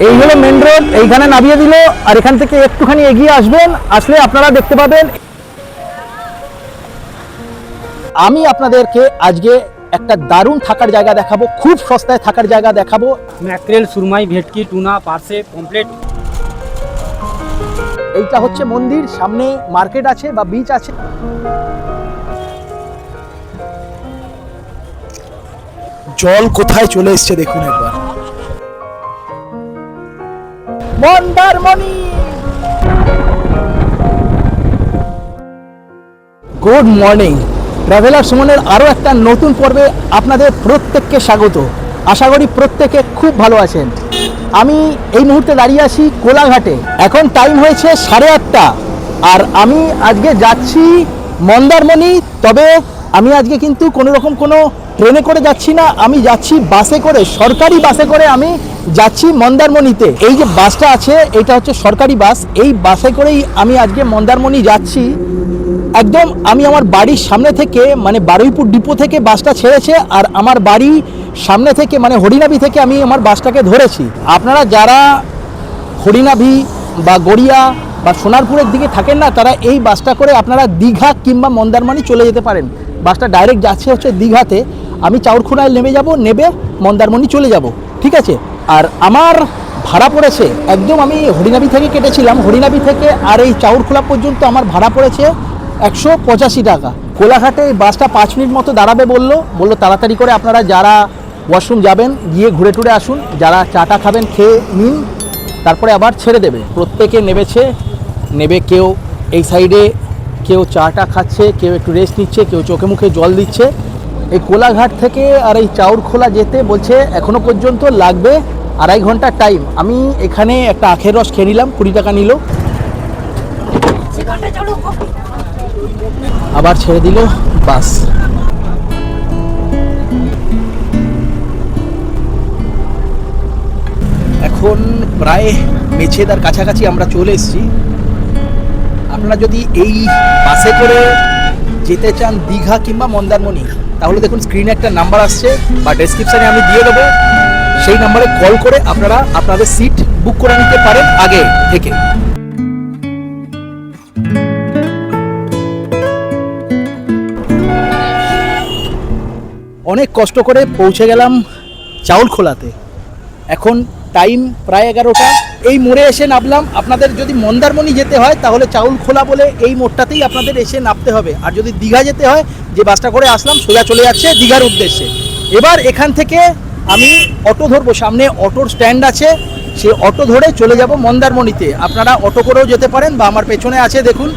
এই হলো main road, এইখানে নামিয়ে দিল। আর এখান থেকে একটুখানি এগিয়ে আসবেন, আসলে আপনারা দেখতে পাবেন আমি আপনাদেরকে আজকে একটা দারুণ থাকার জায়গা দেখাবো, খুব সস্তায় থাকার জায়গা দেখাবো। ম্যাকরেল, সুরমাই, ভেটকি, টুনা, পার্সে পমফ্লেট। এইটা হচ্ছে মন্দির, সামনে মার্কেট আছে বা বিচ আছে। জল কোথায় চলে এসছে দেখুন একবার। মন্দারমণি। গুড মর্নিং ট্রাভেলার সুমনের আরও একটা নতুন পর্বে আপনাদের প্রত্যেককে স্বাগত। আশা করি প্রত্যেকে খুব ভালো আছেন। আমি এই মুহূর্তে দাঁড়িয়ে আছি কোলাঘাটে। এখন টাইম হয়েছে 8:30 আর আমি আজকে যাচ্ছি মন্দারমণি। তবে আমি আজকে কিন্তু কোনো রকম কোনো ট্রেনে করে যাচ্ছি না, আমি যাচ্ছি বাসে করে, সরকারি বাসে করে আমি যাচ্ছি মন্দারমণিতে। এই যে বাসটা আছে এটা হচ্ছে সরকারি বাস, এই বাসে করেই আমি আজকে মন্দারমণি যাচ্ছি। একদম আমি আমার বাড়ির সামনে থেকে, মানে বারুইপুর ডিপো থেকে বাসটা ছেড়েছে, আর আমার বাড়ি সামনে থেকে মানে হরিনাভি থেকে আমি আমার বাসটাকে ধরেছি। আপনারা যারা হরিনাভি বা গড়িয়া বা সোনারপুরের দিকে থাকেন না, তারা এই বাসটা করে আপনারা দীঘা কিংবা মন্দারমণি চলে যেতে পারেন। বাসটা ডাইরেক্ট যাচ্ছে হচ্ছে দীঘাতে। আমি চাউরখোলায় নেমে যাব, নেবে মন্দারমণি চলে যাব, ঠিক আছে। আর আমার ভাড়া পড়েছে, একদম আমি হরিনাভি থেকে কেটেছিলাম, হরিনাভি থেকে আর এই চাউরখোলা পর্যন্ত আমার ভাড়া পড়েছে 185 টাকা। কোলাঘাটে এই বাসটা 5 মিনিট মতো দাঁড়াবে বললো তাড়াতাড়ি করে আপনারা যারা ওয়াশরুম যাবেন গিয়ে ঘুরে টুরে আসুন, যারা চাটা খাবেন খেয়ে নিন, তারপরে আবার ছেড়ে দেবে। প্রত্যেকে নেবে, কেউ এই সাইডে কেউ চাটা খাচ্ছে, কেউ একটু রেস্ট নিচ্ছে, কেউ চোখে মুখে জল দিচ্ছে। এই কোলাঘাট থেকে আর এই চাউরখোলা যেতে বলছে এখনও পর্যন্ত লাগবে 2.5 ঘন্টার টাইম। আমি এখানে একটা আখের রস খেয়ে নিলাম, 20 টাকা নিল। আবার ছেড়ে দিল বাস। এখন প্রায় মেছেদার কাছাকাছি আমরা চলে এসেছি। আপনারা যদি এই বাসে করে যেতে চান দীঘা কিংবা মন্দারমণি, তাহলে দেখুন স্ক্রিনে একটা নাম্বার আসছে বা ডেসক্রিপশানে আমি দিয়ে দেবো, সেই নাম্বারে কল করে আপনারা আপনাদের সিট বুক করে নিতে পারেন আগে থেকে। অনেক কষ্ট করে পৌঁছে গেলাম চাউরখোলাতে। এখন টাইম প্রায় 11টা। এই মোড়ে এসে নামলাম। আপনাদের যদি মন্দারমণি যেতে হয় তাহলে চাউরখোলা বলে এই মোড়টাতেই আপনাদের এসে নামতে হবে। আর যদি দীঘা যেতে হয়, যে বাসটা করে আসলাম সোজা চলে যাচ্ছে দীঘার উদ্দেশ্যে। এবার এখান থেকে আমি অটো ধরবো, সামনে অটোর স্ট্যান্ড আছে, সেই অটো ধরে চলে যাব মন্দারমণিতে। আপনারা অটো করেও যেতে পারেন বা আমার পেছনে আছে দেখুন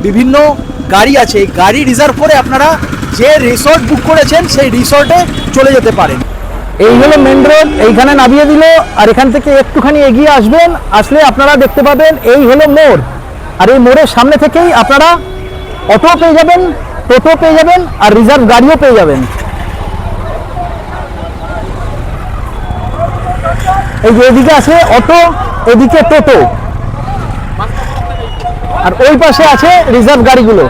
বিভিন্ন গাড়ি আছে, এই গাড়ি রিজার্ভ করে আপনারা যে রিসর্ট বুক করেছেন সেই রিসর্টে চলে যেতে পারেন। এই হলো মেন রোড, এইখানে নামিয়ে দিল। আর এখান থেকে একটুখানি এগিয়ে আসবেন, আসলে আপনারা দেখতে পাবেন এই হলো মোড়। আর এই মোড়ের সামনে থেকেই আপনারা অটো পেয়ে যাবেন, টোটো পেয়ে যাবেন, আর রিজার্ভ গাড়িও পেয়ে যাবেন। এই যে এদিকে আছে অটো, এদিকে টোটো, আর ওই পাশে আছে রিজার্ভ গাড়িগুলো।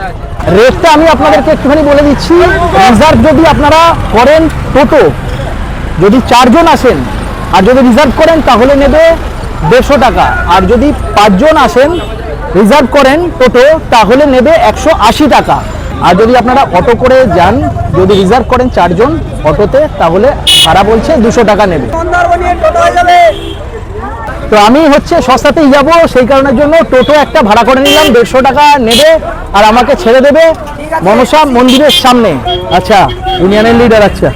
রেটটা আমি আপনাদেরকে একটুখানি বলে দিচ্ছি। রিজার্ভ যদি আপনারা করেন টোটো, যদি 4 জন আসেন আর যদি রিজার্ভ করেন তাহলে নেবে 150 টাকা। আর যদি 5 জন আসেন রিজার্ভ করেন টোটো তাহলে নেবে 180 টাকা। আর যদি আপনারা অটো করে যান, যদি রিজার্ভ করেন 4 জন অটোতে, তাহলে ভাড়া বলছে 200 টাকা নেবে। তো আমি হচ্ছে সস্তাতেই যাব, সেই কারণের জন্য টোটো একটা ভাড়া করে নিলাম, 150 টাকা নেবে আর আমাকে ছেড়ে দেবে মনসা মন্দিরের সামনে। আচ্ছা, ইউনিয়নের লিডার। আচ্ছা,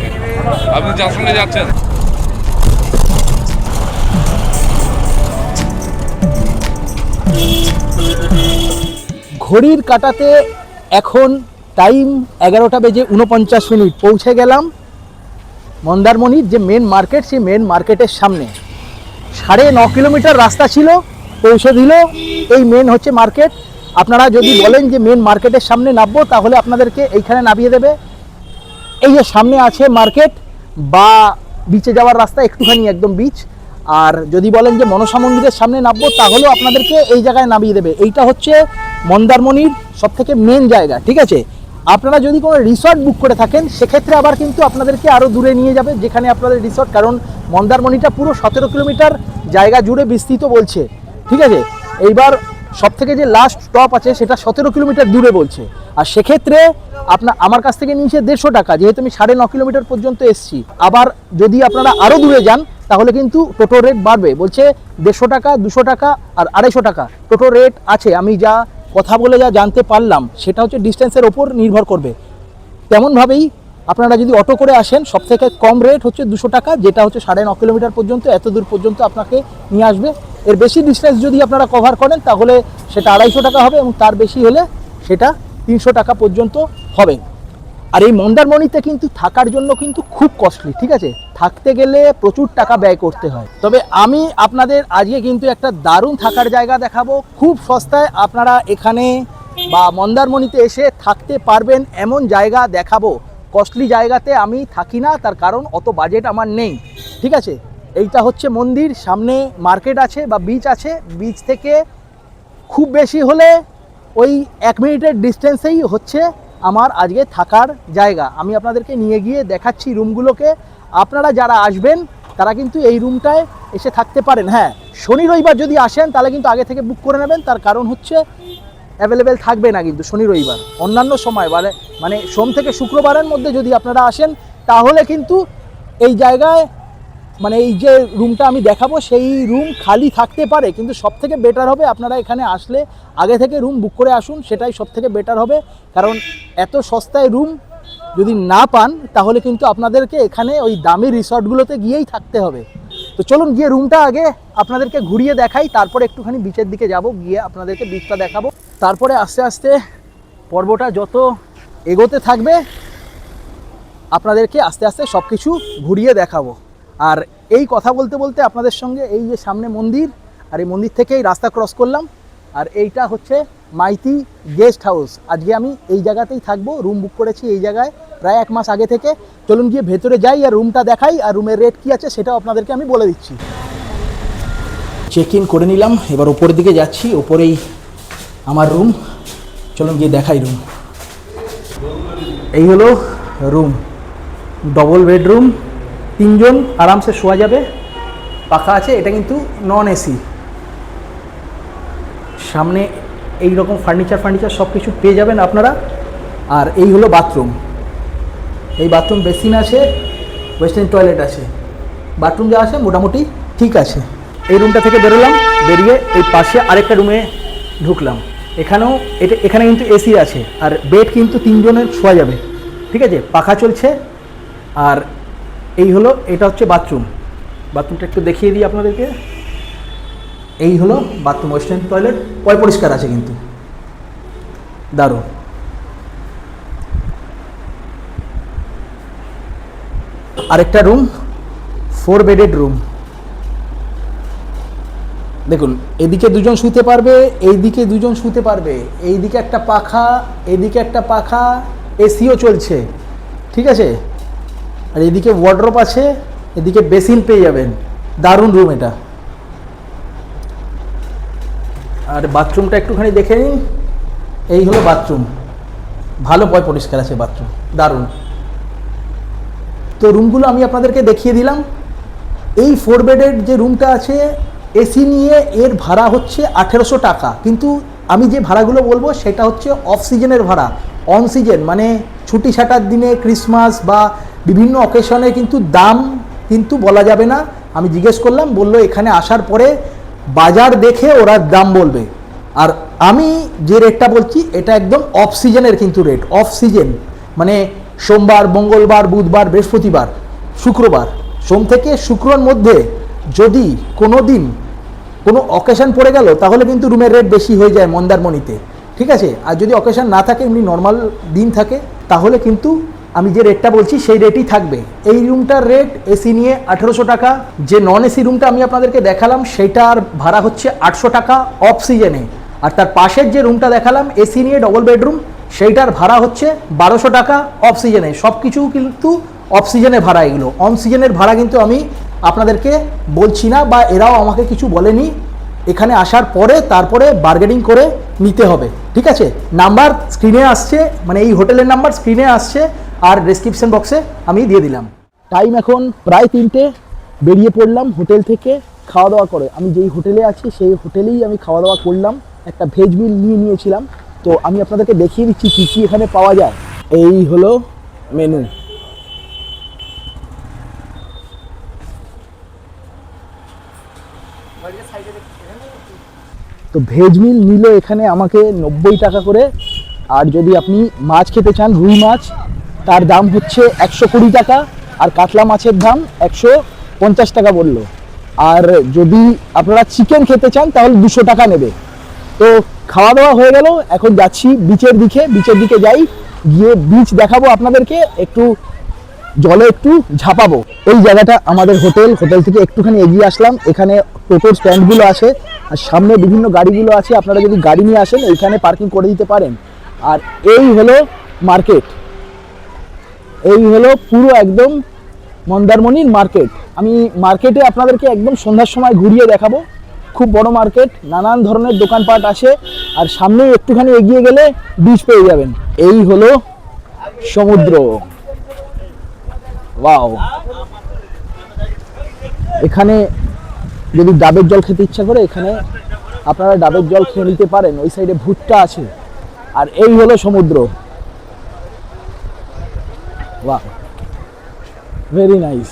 আপনি যার সঙ্গে যাচ্ছেন? ঘড়ির কাঁটাতে এখন টাইম 11:49। পৌঁছে গেলাম মন্দারমণির যে মেন মার্কেট, সেই মেন মার্কেটের সামনে। 9.5 কিলোমিটার রাস্তা ছিল, পৌঁছে দিল এই মেন হচ্ছে মার্কেট। আপনারা যদি বলেন যে মেন মার্কেটের সামনে নামবো, তাহলে আপনাদেরকে এইখানে নামিয়ে দেবে। এই যে সামনে আছে মার্কেট বা বিচে যাওয়ার রাস্তা, একটুখানি একদম বিচ। আর যদি বলেন যে মনসা মন্দিরের সামনে নামবো, তাহলেও আপনাদেরকে এই জায়গায় নামিয়ে দেবে। এইটা হচ্ছে মন্দারমণির সবথেকে মেন জায়গা, ঠিক আছে। আপনারা যদি কোনো রিসর্ট বুক করে থাকেন সেক্ষেত্রে আবার কিন্তু আপনাদেরকে আরও দূরে নিয়ে যাবে যেখানে আপনাদের রিসর্ট, কারণ মন্দারমণিটা পুরো 17 কিলোমিটার জায়গা জুড়ে বিস্তৃত বলছে, ঠিক আছে। এইবার সব থেকে যে লাস্ট স্টপ আছে সেটা 17 কিলোমিটার দূরে বলছে, আর সেক্ষেত্রে আমার কাছ থেকে নিয়েছে 150 টাকা, যেহেতু আমি 9.5 কিলোমিটার পর্যন্ত এসেছি। আবার যদি আপনারা আরও দূরে যান তাহলে কিন্তু টোটো রেট বাড়বে, বলছে 150 টাকা, 200 টাকা আর 250 টাকা টোটো রেট আছে। আমি যা কথা বলে যা জানতে পারলাম সেটা হচ্ছে ডিস্টেন্সের ওপর নির্ভর করবে। তেমনভাবেই আপনারা যদি অটো করে আসেন সবথেকে কম রেট হচ্ছে 200 টাকা, যেটা হচ্ছে 9.5 কিলোমিটার পর্যন্ত, এত দূর পর্যন্ত আপনাকে নিয়ে আসবে। এর বেশি ডিস্টেন্স যদি আপনারা কভার করেন তাহলে সেটা 250 টাকা হবে, এবং তার বেশি হলে সেটা 300 টাকা পর্যন্ত হবে। আর এই মন্দারমণিতে কিন্তু থাকার জন্য কিন্তু খুব কস্টলি, ঠিক আছে, থাকতে গেলে প্রচুর টাকা ব্যয় করতে হয়। তবে আমি আপনাদের আজকে কিন্তু একটা দারুণ থাকার জায়গা দেখাবো, খুব সস্তায় আপনারা এখানে বা মন্দারমণিতে এসে থাকতে পারবেন এমন জায়গা দেখাবো। কস্টলি জায়গাতে আমি থাকি না, তার কারণ অত বাজেট আমার নেই, ঠিক আছে। এইটা হচ্ছে মন্দির, সামনে মার্কেট আছে বা বিচ আছে, বিচ থেকে খুব বেশি হলে ওই 1 মিনিটের ডিস্টেন্সেই হচ্ছে আমার আজকে থাকার জায়গা। আমি আপনাদেরকে নিয়ে গিয়ে দেখাচ্ছি রুমগুলোকে। আপনারা যারা আসবেন তারা কিন্তু এই রুমটায় এসে থাকতে পারেন। হ্যাঁ, শনি রবিবার যদি আসেন তাহলে কিন্তু আগে থেকে বুক করে নেবেন, তার কারণ হচ্ছে অ্যাভেলেবেল থাকবে না কিন্তু শনি রবিবার। অন্যান্য সময় মানে সোম থেকে শুক্রবারের মধ্যে যদি আপনারা আসেন তাহলে কিন্তু এই জায়গায় মানে এই যে রুমটা আমি দেখাবো সেই রুম খালি থাকতে পারে, কিন্তু সবথেকে বেটার হবে আপনারা এখানে আসলে আগে থেকে রুম বুক করে আসুন, সেটাই সবথেকে বেটার হবে। কারণ এত সস্তায় রুম যদি না পান তাহলে কিন্তু আপনাদেরকে এখানে ওই দামি রিসর্টগুলোতে গিয়েই থাকতে হবে। তো চলুন গিয়ে রুমটা আগে আপনাদেরকে ঘুরিয়ে দেখাই, তারপরে একটুখানি বিচের দিকে যাব, গিয়ে আপনাদেরকে বিচটা দেখাবো। তারপরে আস্তে আস্তে পর্বটা যত এগোতে থাকবে আপনাদেরকে আস্তে আস্তে সব কিছু ঘুরিয়ে দেখাবো। আর এই কথা বলতে বলতে আপনাদের সঙ্গে এই যে সামনে মন্দির, আর এই মন্দির থেকেই রাস্তা ক্রস করলাম, আর এইটা হচ্ছে মাইতি গেস্ট হাউস। আজকে আমি এই জায়গাতেই থাকবো, রুম বুক করেছি এই জায়গায় প্রায় 1 মাস আগে থেকে। চলুন গিয়ে ভেতরে যাই আর রুমটা দেখাই, আর রুমের রেট কী আছে সেটাও আপনাদেরকে আমি বলে দিচ্ছি। চেক ইন করে নিলাম, এবার ওপরের দিকে যাচ্ছি, ওপরেই আমার রুম। চলুন গিয়ে দেখাই রুম। এই হলো রুম, ডবল বেডরুম, 3 জন আরামসে শোয়া যাবে, পাখা আছে। এটা কিন্তু নন এসি। সামনে এই রকম ফার্নিচার সব কিছু পেয়ে যাবেন আপনারা। আর এই হলো বাথরুম, এই বাথরুম বেসিন আছে, ওয়েস্টার্ন টয়লেট আছে, বাথরুম যা আছে মোটামুটি ঠিক আছে। এই রুমটা থেকে বেরোলাম, বেরিয়ে এই পাশে আরেকটা রুমে ঢুকলাম। এখানে কিন্তু এসি আছে, আর বেড কিন্তু 3 জনের শোয়া যাবে, ঠিক আছে, পাখা চলছে। আর এই হলো, এটা হচ্ছে বাথরুমটা একটু দেখিয়ে দিই আপনাদেরকে। এই হলো বাথরুম, ওয়েস্টার্ন টয়লেট, পরিষ্কার আছে কিন্তু, দারুণ। আরেকটা রুম, 4 বেডেড রুম। দেখুন, এদিকে 2 জন শুতে পারবে, এইদিকে 2 জন শুতে পারবে, এইদিকে একটা পাখা, এদিকে একটা পাখা, এসিও চলছে, ঠিক আছে। আর এদিকে ওয়ার্ডরোব আছে, এদিকে বেসিন পেয়ে যাবেন, দারুণ রুম এটা। আর বাথরুমটা একটুখানি দেখে নিন, এই হলো বাথরুম, ভালো পরিষ্কার আছে বাথরুম, দারুণ। তো রুমগুলো আমি আপনাদেরকে দেখিয়ে দিলাম। এই 4 বেডের যে রুমটা আছে এসি নিয়ে এর ভাড়া হচ্ছে 1800 টাকা, কিন্তু আমি যে ভাড়াগুলো বলবো সেটা হচ্ছে অফ সিজনের ভাড়া। অন সিজন মানে ছুটি ছাটার দিনে, ক্রিসমাস বা বিভিন্ন অকেশনে কিন্তু দাম কিন্তু বলা যাবে না। আমি জিজ্ঞেস করলাম, বললো এখানে আসার পরে বাজার দেখে ওরা দাম বলবে। আর আমি যে রেটটা বলছি এটা একদম অফ সিজনের কিন্তু রেট, অফ সিজন মানে সোমবার, মঙ্গলবার, বুধবার, বৃহস্পতিবার, শুক্রবার, সোম থেকে শুক্রর মধ্যে যদি কোনো দিন কোনো অকেশন পড়ে গেল তাহলে কিন্তু রুমের রেট বেশি হয়ে যায় মন্দারমণিতে, ঠিক আছে। আর যদি অকেশন না থাকে, এমনি নর্মাল দিন থাকে, তাহলে কিন্তু আমি যে রেটটা বলছি সেই রেটই থাকবে। এই রুমটার রেট এসি নিয়ে 1800 টাকা। যে নন এসি রুমটা আমি আপনাদেরকে দেখালাম সেটার ভাড়া হচ্ছে 800 টাকা অফ সিজনে। আর তার পাশের যে রুমটা দেখালাম এসি নিয়ে ডবল বেডরুম, সেইটার ভাড়া হচ্ছে 1200 টাকা অফ সিজনে। সব কিছু কিন্তু অফ সিজনে ভাড়া, এগুলো অন সিজনের ভাড়া কিন্তু আমি আপনাদেরকে বলছি না, বা এরাও আমাকে কিছু বলেনি। এখানে আসার পরে তারপরে বার্গেনিং করে নিতে হবে, ঠিক আছে? নাম্বার স্ক্রিনে আসছে, মানে এই হোটেলের নাম্বার স্ক্রিনে আসছে, আর ডেসক্রিপশন বক্সে আমি দিয়ে দিলাম। টাইম এখন প্রায় 3টে, বেরিয়ে পড়লাম হোটেল থেকে খাওয়া দাওয়া করে। আমি যেই হোটেলে আছি সেই হোটেলেই আমি খাওয়া দাওয়া করলাম, একটা ভেজ মিল নিয়েছিলাম। তো আমি আপনাদেরকে দেখিয়ে দিচ্ছি কী কী এখানে পাওয়া যায়। এই হলো মেনু। তো ভেজ মিল নিলে এখানে আমাকে 90 টাকা করে, আর যদি আপনি মাছ খেতে চান রুই মাছ, তার দাম হচ্ছে 120 টাকা, আর কাতলা মাছের দাম 150 টাকা বললো। আর যদি আপনারা চিকেন খেতে চান তাহলে 200 টাকা নেবে। তো খাওয়া দাওয়া হয়ে গেল, এখন যাচ্ছি বিচের দিকে যাই, গিয়ে বিচ দেখাবো আপনাদেরকে, একটু জলে একটু ঝাঁপাবো। এই জায়গাটা আমাদের হোটেল থেকে একটুখানি এগিয়ে আসলাম, এখানে টোটোর স্ট্যান্ডগুলো আছে, আর সামনে বিভিন্ন গাড়িগুলো আছে। আপনারা যদি গাড়ি নিয়ে আসেন এইখানে পার্কিং করে দিতে পারেন। আর এই হলো মার্কেট, এই হলো পুরো একদম মন্দারমণির মার্কেট। আমি মার্কেটে আপনাদেরকে একদম সন্ধ্যার সময় ঘুরিয়ে দেখাবো। খুব বড় মার্কেট, নানান ধরনের দোকানপাট আছে, আর সামনে একটুখানি এগিয়ে গেলে বিচ পেয়ে যাবেন। এই হলো সমুদ্র, ওয়াও। এখানে যদি ডাবের জল খেতে ইচ্ছা করে এখানে আপনারা ডাবের জল খেয়ে নিতে পারেন। ওই সাইডে ভুট্টা আছে, আর এই হলো সমুদ্র, ওয়াও, ভেরি নাইস।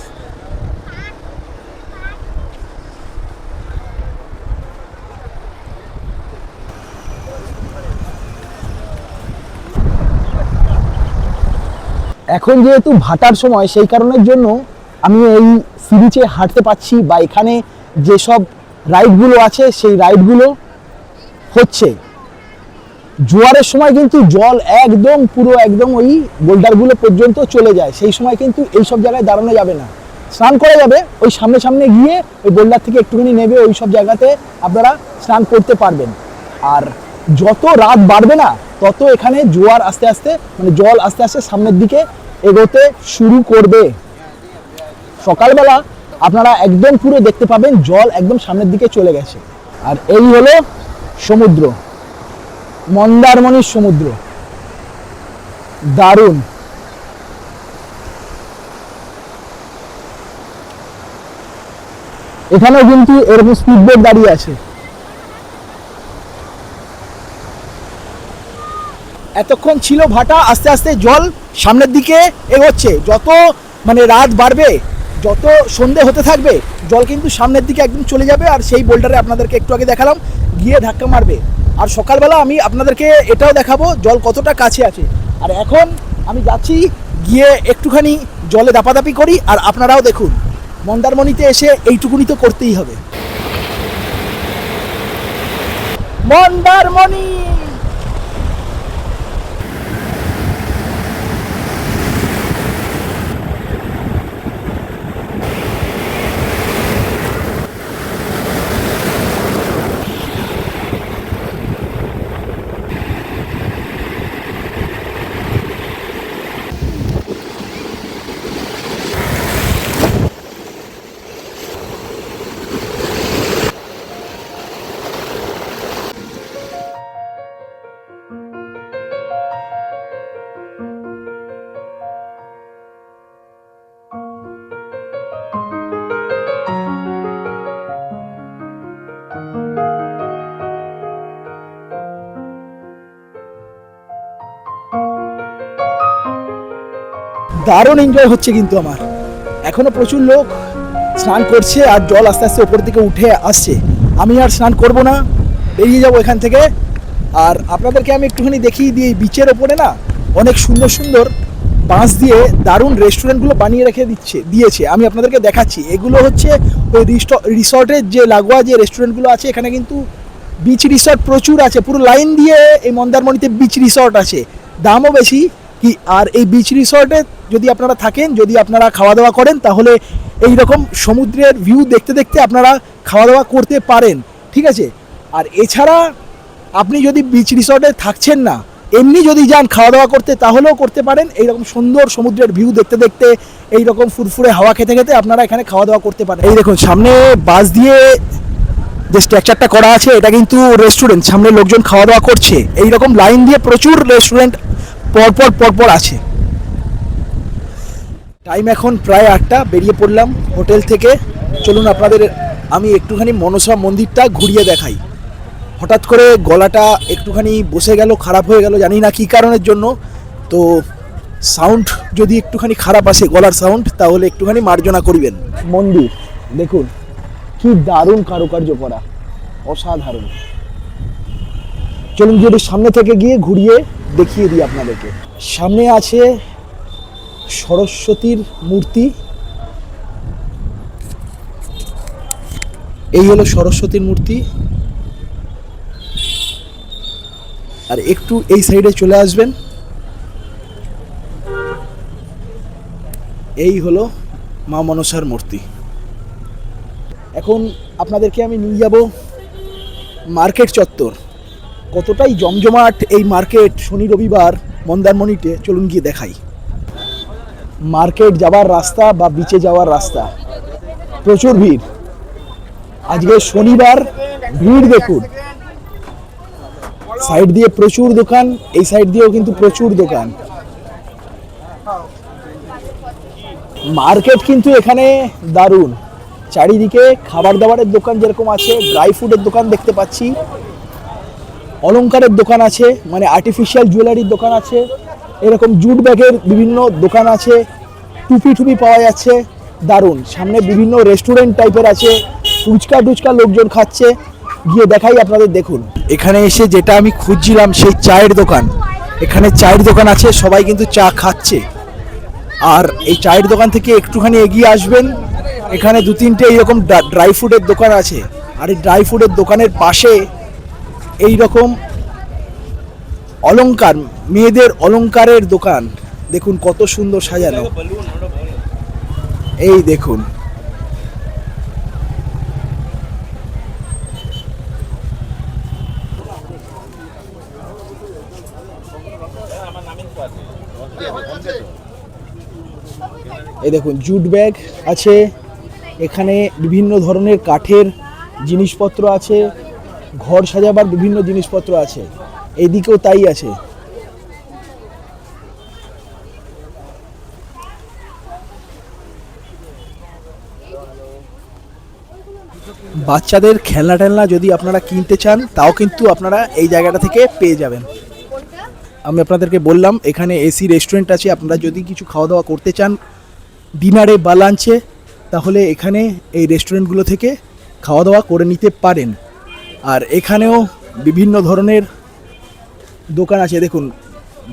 এখন যেহেতু ভাটার সময়, সেই কারণের জন্য আমি এই সি বিচে হাঁটতে পাচ্ছি, বা এখানে যেসব রাইডগুলো আছে সেই রাইডগুলো হচ্ছে। জোয়ারের সময় কিন্তু জল একদম পুরো একদম ওই বোল্ডারগুলো পর্যন্ত চলে যায়, সেই সময় কিন্তু এইসব জায়গায় দাঁড়ানো যাবে না, স্নান করা যাবে। ওই সামনে গিয়ে ওই বোল্ডার থেকে একটুখানি নেবে, ওই সব জায়গাতে আপনারা স্নান করতে পারবেন। আর যত রাত বাড়বে না তত এখানে জোয়ার আস্তে আস্তে, মানে জল আস্তে আস্তে সামনের দিকে এগোতে শুরু করবে। সকালবেলা আপনারা একদম পুরো দেখতে পাবেন জল একদম সামনের দিকে চলে গেছে। আর এই হলো সমুদ্র, মন্দারমণির সমুদ্র, দারুণ। এখানেও কিন্তু এরকম স্পিডবোট দাঁড়িয়ে আছে। এতক্ষণ ছিল ভাটা, আস্তে আস্তে জল সামনের দিকে এগোচ্ছে। যত মানে রাত বাড়বে, যত সন্ধে হতে থাকবে, জল কিন্তু সামনের দিকে একদম চলে যাবে। আর সেই বোল্ডারে আপনাদেরকে একটু আগে দেখালাম, গিয়ে ধাক্কা মারবে। আর সকালবেলা আমি আপনাদেরকে এটাও দেখাবো জল কতটা কাছে আছে। আর এখন আমি যাচ্ছি, গিয়ে একটুখানি জলে দাপাদাপি করি, আর আপনারাও দেখুন। মন্দারমণিতে এসে এইটুকুনি তো করতেই হবে। মন্দারমণি, দারুণ এনজয় হচ্ছে কিন্তু আমার। এখনো প্রচুর লোক স্নান করছে, আর জল আস্তে আস্তে ওপর দিকে উঠে আসছে। আমি আর স্নান করব না, বেরিয়ে যাব এখান থেকে। আর আপনাদেরকে আমি একটুখানি দেখিয়ে দিই, বিচের ওপরে না অনেক সুন্দর সুন্দর বাঁশ দিয়ে দারুণ রেস্টুরেন্টগুলো বানিয়ে রেখে দিয়েছে। আমি আপনাদেরকে দেখাচ্ছি। এগুলো হচ্ছে ওই রিসর্টের যে লাগোয়া যে রেস্টুরেন্টগুলো আছে, এখানে কিন্তু বিচ রিসর্ট প্রচুর আছে, পুরো লাইন দিয়ে এই মন্দারমণিতে বিচ রিসর্ট আছে, দামও বেশি কি। আর এই বিচ রিসর্টে যদি আপনারা থাকেন, যদি আপনারা খাওয়া দাওয়া করেন, তাহলে এই রকম সমুদ্রের ভিউ দেখতে দেখতে আপনারা খাওয়া দাওয়া করতে পারেন, ঠিক আছে? আর এছাড়া আপনি যদি বিচ রিসর্টে থাকছেন না, এমনি যদি যান খাওয়া দাওয়া করতে, তাহলেও করতে পারেন। এইরকম সুন্দর সমুদ্রের ভিউ দেখতে দেখতে, এইরকম ফুরফুরে হাওয়া খেতে খেতে আপনারা এখানে খাওয়া দাওয়া করতে পারেন। এই দেখুন সামনে বাস দিয়ে যে স্ট্রাকচারটা করা আছে এটা কিন্তু রেস্টুরেন্ট, সামনে লোকজন খাওয়া দাওয়া করছে, এই রকম লাইন দিয়ে প্রচুর রেস্টুরেন্ট পরপর পরপর আছে। টাইম এখন প্রায় 8টা, বেরিয়ে পড়লাম হোটেল থেকে। চলুন আপনাদের আমি একটুখানি মনসা মন্দিরটা ঘুরিয়ে দেখাই। হঠাৎ করে গলাটা একটুখানি বসে গেল, খারাপ হয়ে গেল, জানি না কী কারণের জন্য। তো সাউন্ড যদি একটুখানি খারাপ আসে, গলার সাউন্ড, তাহলে একটুখানি মার্জনা করিবেন। মন্দির দেখুন কি দারুণ কারুকার্য করা, অসাধারণ। চলুন যদি সামনে থেকে গিয়ে ঘুরিয়ে দেখিয়ে দিই আপনাদেরকে। সামনে আছে সরস্বতীর মূর্তি, এই হলো সরস্বতীর মূর্তি। আর একটু এই সাইডে চলে আসবেন, এই হলো মা মনসার মূর্তি। এখন আপনাদেরকে আমি নিয়ে যাব মার্কেট চত্বর। কতটাই জমজমাট এই মার্কেট শনি রবিবার মন্দারমণিতে, চলুন গিয়ে দেখাই। মার্কেট যাওয়ার রাস্তা বা বিচে যাওয়ার রাস্তা, প্রচুর ভিড়। আজকে শনিবার, ভিড় দেখুন। সাইড দিয়ে প্রচুর দোকান, এই সাইড দিয়েও কিন্তু প্রচুর দোকান। মার্কেট কিন্তু এখানে দারুণ, চারিদিকে খাবার দাবারের দোকান যেরকম আছে, ড্রাই ফ্রুটের দোকান দেখতে পাচ্ছি, অলংকারের দোকান আছে, মানে আর্টিফিশিয়াল জুয়েলারির দোকান আছে, এরকম জুট ব্যাগের বিভিন্ন দোকান আছে, টুপি টুপি পাওয়া যাচ্ছে, দারুণ। সামনে বিভিন্ন রেস্টুরেন্ট টাইপের আছে, ফুচকা টুচকা লোকজন খাচ্ছে, গিয়ে দেখাই আপনাদের। দেখুন এখানে এসে যেটা আমি খুঁজছিলাম, সেই চায়ের দোকান। এখানে চায়ের দোকান আছে, সবাই কিন্তু চা খাচ্ছে। আর এই চায়ের দোকান থেকে একটুখানি এগিয়ে আসবেন, এখানে 2-3টে এইরকম ড্রাই ফ্রুটের দোকান আছে। আর এই ড্রাই ফ্রুটের দোকানের পাশে এই রকম অলংকার, মেয়েদের অলংকারের দোকান দেখুন কত সুন্দর সাজানো। এই দেখুন, এই দেখুন জুট ব্যাগ আছে, এখানে বিভিন্ন ধরনের কাঠের জিনিসপত্র আছে, ঘর সাজাবার বিভিন্ন জিনিসপত্র আছে, এইদিকেও তাই আছে। বাচ্চাদের খেলনা টেলনা যদি আপনারা কিনতে চান, তাও কিন্তু আপনারা এই জায়গাটা থেকে পেয়ে যাবেন। আমি আপনাদেরকে বললাম এখানে এসি রেস্টুরেন্ট আছে, আপনারা যদি কিছু খাওয়া দাওয়া করতে চান ডিনারে বা লাঞ্চে, তাহলে এখানে এই রেস্টুরেন্টগুলো থেকে খাওয়া দাওয়া করে নিতে পারেন। আর এখানেও বিভিন্ন ধরনের দোকান আছে, দেখুন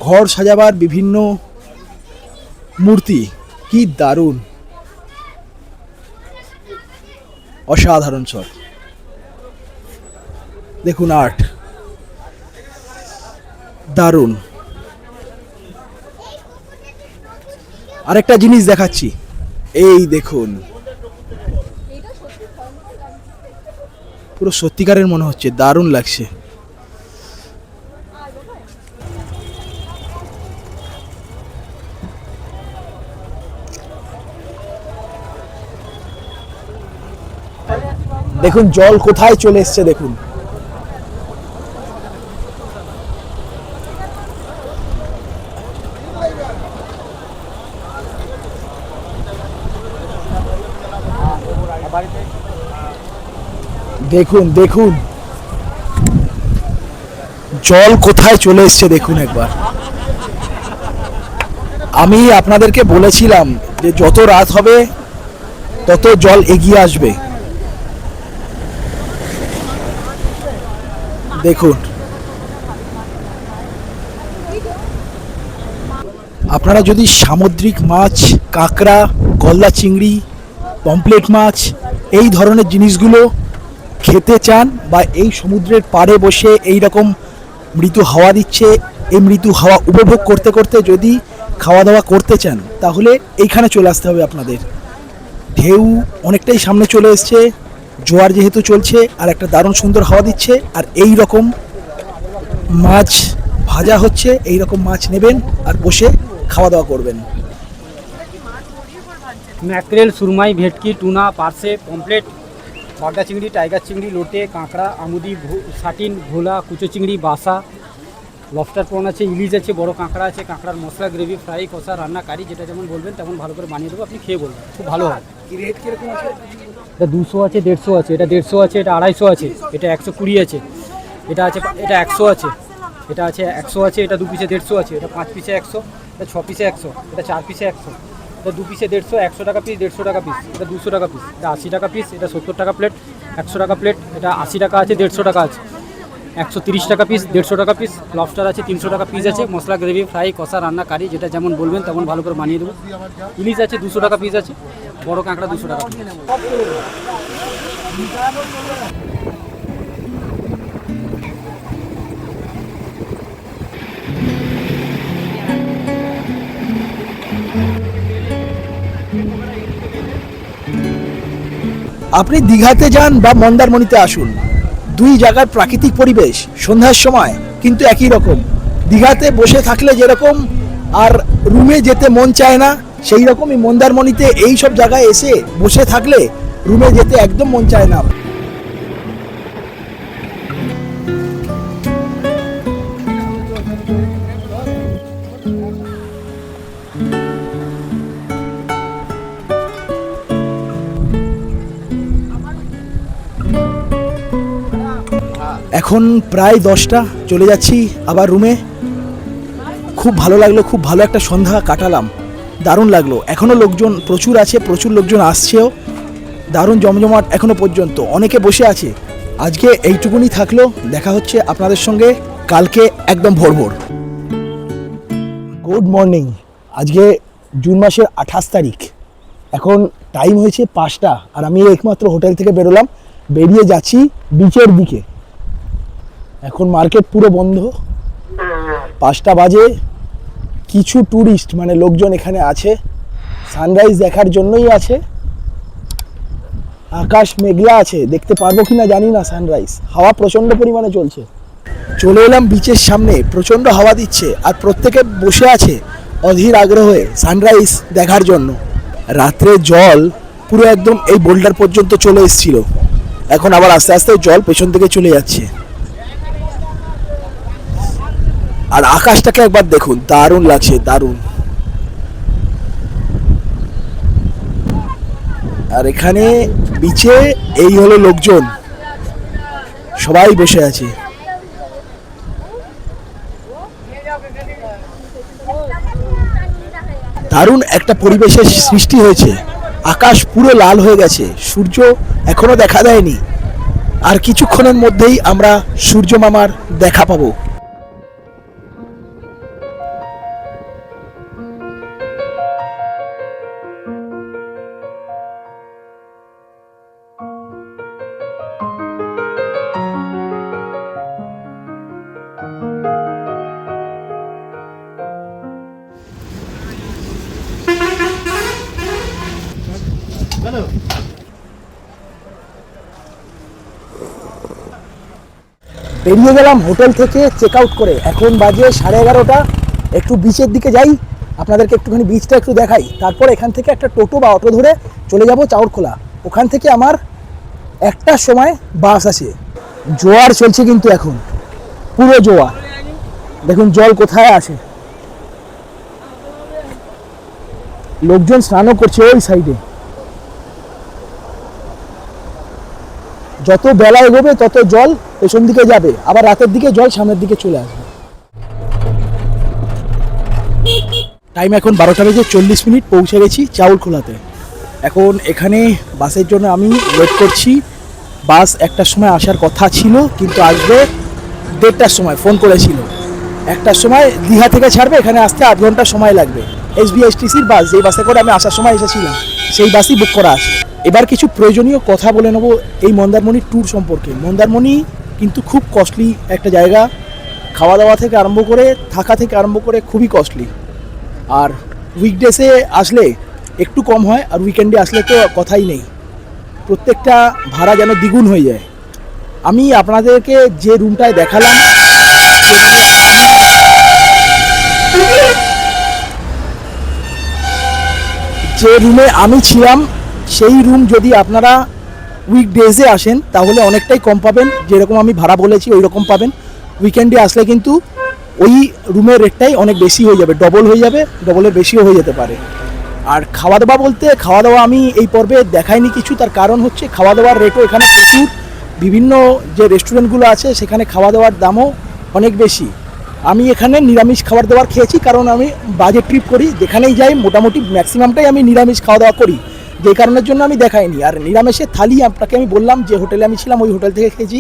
ঘর সাজাবার বিভিন্ন মূর্তি, কি দারুণ, অসাধারণ সব। দেখুন আর্ট, দারুণ। আরেকটা জিনিস দেখাচ্ছি, এই দেখুন পুরো সত্যিকারের মনে হচ্ছে, দারুণ লাগছে। দেখুন জল কোথায় চলে এসছে, দেখুন দেখুন দেখুন জল কোথায় চলে এসছে, দেখুন একবার। আমি আপনাদেরকে বলেছিলাম যে যত রাত হবে তত জল এগিয়ে আসবে। দেখুন আপনারা যদি সামুদ্রিক মাছ, কাঁকড়া, গলদা চিংড়ি, পমফ্রেট মাছ, এই ধরনের জিনিসগুলো খেতে চান, বা এই সমুদ্রের পাড়ে বসে এই রকম মৃদু হাওয়া দিচ্ছে, এই মৃদু হাওয়া উপভোগ করতে করতে যদি খাওয়া দাওয়া করতে চান, তাহলে এইখানে চলে আসতে হবে আপনাদের। ঢেউ অনেকটাই সামনে চলে এসছে, জোয়ার যেহেতু চলছে, আর একটা দারুণ সুন্দর হাওয়া দিচ্ছে, আর এই রকম মাছ ভাজা হচ্ছে, এই রকম মাছ নেবেন আর বসে খাওয়া দাওয়া করবেন। ম্যাকরেল, সুরমাই, ভেটকি, টুনা, পার্সে, পমফ্রেট বাগদা চিংড়ি, টাইগার চিংড়ি, লোটে, কাঁকড়া, আমুদি, সাটিন, ভোলা, কুচো চিংড়ি, বাসা, লবস্টার প্রন আছে, ইলিশ আছে, বড় কাঁকড়া আছে, কাঁকড়ার মশলা, গ্রেভি, ফ্রাই, কষা, রান্না, কারি, যেটা যেমন বলবেন তেমন ভালো করে বানিয়ে দেবো, আপনি খেয়ে বলবেন, খুব ভালো হয়। রেট কিরকম আছে? এটা 200 আছে, 150 আছে, এটা 150 আছে, এটা 250 আছে, এটা 120 আছে, এটা 100 আছে, এটা আছে 100 আছে, এটা 2 পিসে 150 আছে, এটা 5 পিসে 100, এটা 6 পিসে 100, এটা 4 পিসে 100, এটা 2 পিসে 150, 100 টাকা পিস, 150 টাকা পিস, এটা 200 টাকা পিস, এটা 80 টাকা পিস, এটা 70 টাকা প্লেট, 100 টাকা প্লেট, এটা 80 টাকা আছে, 150 টাকা আছে, 130 টাকা পিস, 150 টাকা পিস, লবস্টার আছে 300 টাকা পিস আছে, মশলা, গ্রেভি, ফ্রাই, কষা, রান্না, কারি, যেটা যেমন বলবেন তেমন ভালো করে বানিয়ে দেবো। ইলিশ আছে 200 টাকা পিস আছে, বড় কাঁকড়া 200 টাকা পিস। আপনি দীঘাতে যান বা মন্দারমণিতে আসুন, দুই জায়গার প্রাকৃতিক পরিবেশ সন্ধ্যার সময় কিন্তু একই রকম। দীঘাতে বসে থাকলে যেরকম আর রুমে যেতে মন চায় না, সেই রকমই মন্দারমণিতে এই সব জায়গায় এসে বসে থাকলে রুমে যেতে একদম মন চায় না। এখন প্রায় 10টা, চলে যাচ্ছি আবার রুমে। খুব ভালো লাগলো, খুব ভালো একটা সন্ধ্যা কাটালাম, দারুণ লাগলো। এখনও লোকজন প্রচুর আছে, প্রচুর লোকজন আসছেও, দারুণ জমজমাট এখনও পর্যন্ত, অনেকে বসে আছে। আজকে এইটুকুনি থাকলো, দেখা হচ্ছে আপনাদের সঙ্গে কালকে একদম ভোর ভোর। Good morning. আজকে জুন মাসের 28 তারিখ, এখন টাইম হয়েছে 5টা, আর আমি একমাত্র হোটেল থেকে বেরোলাম, বেরিয়ে যাচ্ছি বিচের দিকে। এখন মার্কেট পুরো বন্ধ, 5টা বাজে। কিছু ট্যুরিস্ট মানে লোকজন এখানে আছে, সানরাইজ দেখার জন্যই আছে। আকাশ মেঘলা আছে, দেখতে পারবো কিনা জানি না সানরাইজ। হাওয়া প্রচণ্ড পরিমাণে চলছে। চলে এলাম বিচের সামনে, প্রচণ্ড হাওয়া দিচ্ছে, আর প্রত্যেকে বসে আছে অধীর আগ্রহে সানরাইজ দেখার জন্য। রাত্রে জল পুরো একদম এই বোল্ডার পর্যন্ত চলে এসেছিল, এখন আবার আস্তে আস্তে জল পেছন থেকে চলে যাচ্ছে। আর আকাশটাকে একবার দেখুন, দারুণ লাগছে, দারুণ। আর এখানে বিচে এই হলো লোকজন, সবাই বসে আছে। দারুণ একটা পরিবেশের সৃষ্টি হয়েছে। আকাশ পুরো লাল হয়ে গেছে, সূর্য এখনো দেখা দেয়নি, আর কিছুক্ষণের মধ্যেই আমরা সূর্য মামার দেখা পাবো। বেরিয়ে গেলাম হোটেল থেকে চেক আউট করে, এখন বাজে 11:30। একটু বিচের দিকে যাই, আপনাদেরকে একটুখানি বিচটা একটু দেখাই, তারপর এখান থেকে একটা টোটো বা অটো ধরে চলে যাব চাউরখোলা। ওখান থেকে আমার 1টার সময় বাস আছে। জোয়ার চলছে কিন্তু এখন, পুরো জোয়ার। দেখুন জল কোথায় আসে, লোকজন স্নানও করছে ওই সাইডে। যত বেলা এগোবে তত জল পেছন দিকে যাবে, আবার রাতের দিকে জল সামনের দিকে চলে আসবে। টাইম এখন 12টা বেজে 40 মিনিট, পৌঁছে গেছি চাউরখোলাতে। এখন এখানে বাসের জন্য আমি ওয়েট করছি। বাস 1টার সময় আসার কথা ছিল, কিন্তু আসবে 1:30টার সময়, ফোন করেছিল 1টার সময় দীঘা থেকে ছাড়বে, এখানে আসতে 8 ঘন্টা সময় লাগবে। SBSTCর বাস, যেই বাসে করে আমি আসার সময় এসেছিলাম, সেই বাসই বুক করা আছে। এবার কিছু প্রয়োজনীয় কথা বলে নেব এই মন্দারমণির ট্যুর সম্পর্কে। মন্দারমণি কিন্তু খুব কস্টলি একটা জায়গা, খাওয়া দাওয়া থেকে আরম্ভ করে, থাকা থেকে আরম্ভ করে খুবই কস্টলি। আর উইকডেসে আসলে একটু কম হয়, আর উইকেন্ডে আসলে তো কথাই নেই, প্রত্যেকটা ভাড়া যেন দ্বিগুণ হয়ে যায়। আমি আপনাদেরকে যে রুমটায় দেখালাম, যে রুমে আমি ছিলাম, সেই রুম যদি আপনারা উইকডেজে আসেন তাহলে অনেকটাই কম পাবেন, যেরকম আমি ভাড়া বলেছি ওই রকম পাবেন। উইকেন্ডে আসলে কিন্তু ওই রুমের রেটটাই অনেক বেশি হয়ে যাবে, ডবল হয়ে যাবে, ডবলের বেশিও হয়ে যেতে পারে। আর খাওয়া দাওয়া বলতে, খাওয়া দাওয়া আমি এই পর্বে দেখাইনি কিছু, তার কারণ হচ্ছে খাওয়া দাওয়ার রেটও এখানে প্রচুর। বিভিন্ন যে রেস্টুরেন্টগুলো আছে সেখানে খাওয়া দাওয়ার দামও অনেক বেশি। আমি এখানে নিরামিষ খাবার দাবার খেয়েছি, কারণ আমি বাজেট ট্রিপ করি, যেখানেই যাই মোটামুটি ম্যাক্সিমামটাই আমি নিরামিষ খাওয়া দাওয়া করি, যে কারণের জন্য আমি দেখাইনি। আর নিরামিষের থালি আপনাকে আমি বললাম যে হোটেলে আমি ছিলাম ওই হোটেল থেকে খেয়েছি,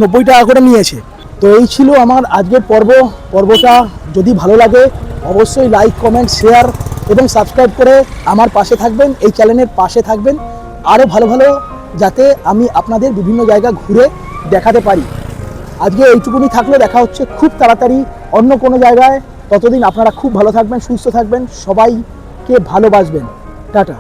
90 টাকা করে নিয়েছে। তো এই ছিল আমার আজকের পর্বটা যদি ভালো লাগে অবশ্যই লাইক, কমেন্ট, শেয়ার এবং সাবস্ক্রাইব করে আমার পাশে থাকবেন, এই চ্যানেলের পাশে থাকবেন, আরও ভালো ভালো যাতে আমি আপনাদের বিভিন্ন জায়গা ঘুরে দেখাতে পারি। আজকে এইটুকুনি থাকলে, দেখা হচ্ছে খুব তাড়াতাড়ি অন্য কোনো জায়গায়। ততদিন আপনারা খুব ভালো থাকবেন, সুস্থ থাকবেন, সবাইকে ভালোবাসবেন। টাটা।